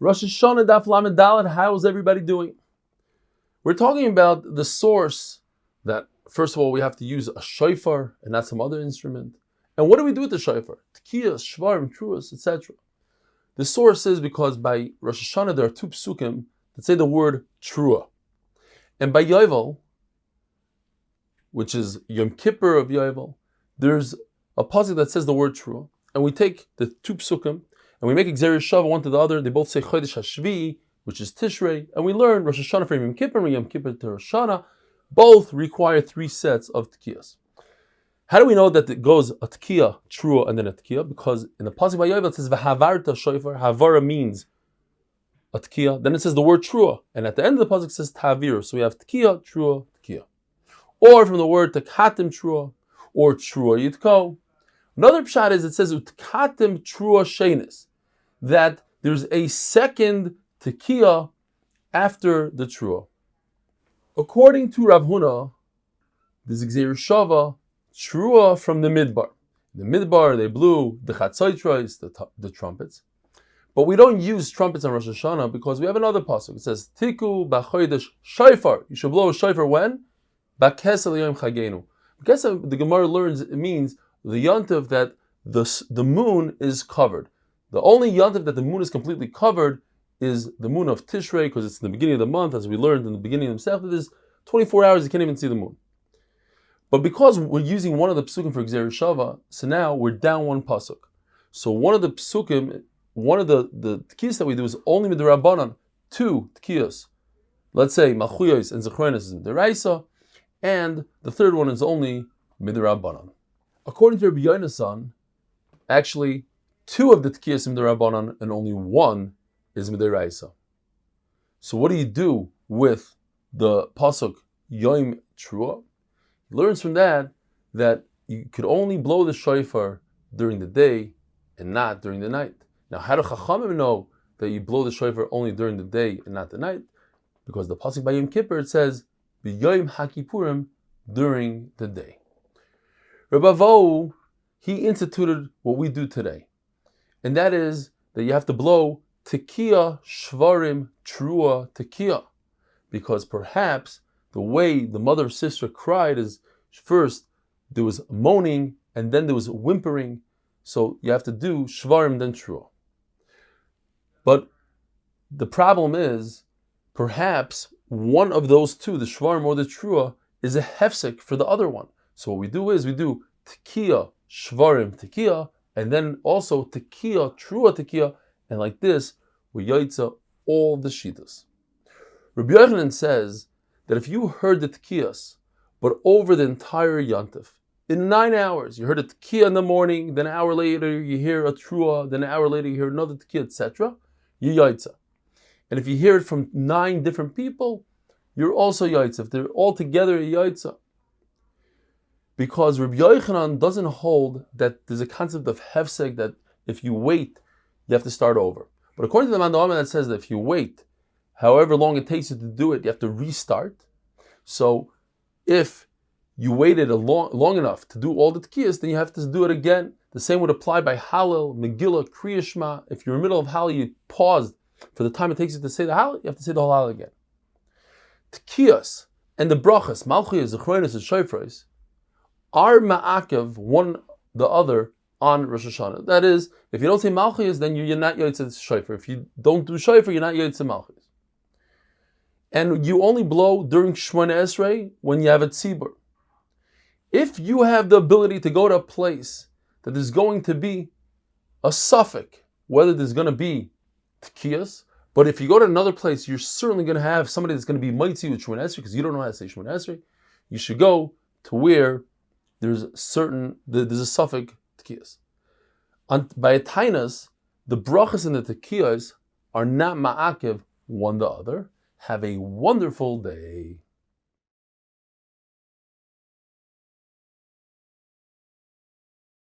Rosh Hashanah daf lamed daled. How is everybody doing? We're talking about the source that, first of all, we have to use a shofar and not some other instrument. And what do we do with the shofar? Tkiyas, shvarim, truas, etc. The source is because by Rosh Hashanah there are two psukim that say the word trua. And by Yovel, which is Yom Kippur of Yovel, there's a pasuk that says the word trua. And we take the two psukim and we make Gzeir Shava one to the other. They both say Chodesh Hashvi, which is Tishrei, and we learn Rosh Hashanah from Yom Kippur and Yom Kippur to Rosh Hashanah. Both require 3 sets of tkiyas. How do we know that it goes a tkiya, trua, and then a tkiya? Because in the pasuk by Yovel it says v'havarta shofar. Havara means a tkiya. Then it says the word trua, and at the end of the pasuk it says tavir. So we have tkiya, trua, tkiya. Or from the word tekatim trua, or trua yitko. Another pshat is it says utkatim trua shenis, that there's a second tekiah after the trua. According to Rav Huna, there's Gzeir Shava, trua from the midbar. In the midbar they blew the chatzoitros, the trumpets. But we don't use trumpets on Rosh Hashanah because we have another pasuk. It says, Tiku b'chodesh shofar. You should blow a shofar when? B'kesel yom chagenu. B'kesel, the Gemara learns, it means the yontiv that the moon is covered. The only yontiv that the moon is completely covered is the moon of Tishrei, because it's in the beginning of the month, as we learned in the beginning of the Masechta. There's 24 hours you can't even see the moon. But because we're using one of the psukim for Gzeir Shava, so now we're down one pasuk. So one of the psukim, one of the tkiyas that we do is only midrabanan, 2 tkiyas. Let's say Malchuyos and Zechronis is midiraisa, and the third one is only midrabanan. According to Rabbi Yonasan, actually 2 of the tkiyas are midrabanan and only 1 is midiraisa. So what do you do with the pasuk yomi trua? He learns from that you could only blow the shofar during the day and not during the night. Now, how do Chachamim know that you blow the shofar only during the day and not the night? Because the pasuk by Yom Kippur it says b'yom haKippurim, during the day. Rabbi Avo, he instituted what we do today, and that is that you have to blow tekiya, shvarim, trua, tekiya, because perhaps the way the mother sister cried is first there was moaning and then there was whimpering, so you have to do shvarim then trua. But the problem is perhaps one of those two, the shvarim or the trua, is a hefsek for the other one. So what we do is we do tekiya, shvarim, tekiya, and then also tekiya, trua, tekiya, and like this we yaitza all the shitas. Rabbi Yochanan says that if you heard the tekiyas, but over the entire yontif, in 9 hours, you heard a tekiya in the morning, then an hour later you hear a trua, then an hour later you hear another tekiya, etc., you yaitza. And if you hear it from 9 different people, you're also yaitza. If they're all together, you're yaitza. Because Rabbi Yochanan doesn't hold that there's a concept of hefsek that if you wait, you have to start over. But according to the Mandalama that says that if you wait, however long it takes you to do it, you have to restart. So if you waited long enough to do all the tkiyas, then you have to do it again. The same would apply by Hallel, Megillah, Kriya Shema. If you're in the middle of Hallel, you paused for the time it takes you to say the Hallel, you have to say the whole Hallel again. Tkiyas and the brachas, Malchuyos, Zechronis, and Shofros, are ma'akev one the other on Rosh Hashanah. That is, if you don't say Malchuyos, then you're not Yotzei Shofar. If you don't do Shofar, you're not Yotzei Malchuyos. And you only blow during Shemona Esrei when you have a tzibur. If you have the ability to go to a place that there's going to be a suffix, whether there's going to be tkiyas, but if you go to another place, you're certainly going to have somebody that's going to be mitzi with Shemona Esrei because you don't know how to say Shemona Esrei. You should go to where there's a suffix tkiyas. By a tainas, the brachas and the tekiyas are not ma'akev one the other. Have a wonderful day.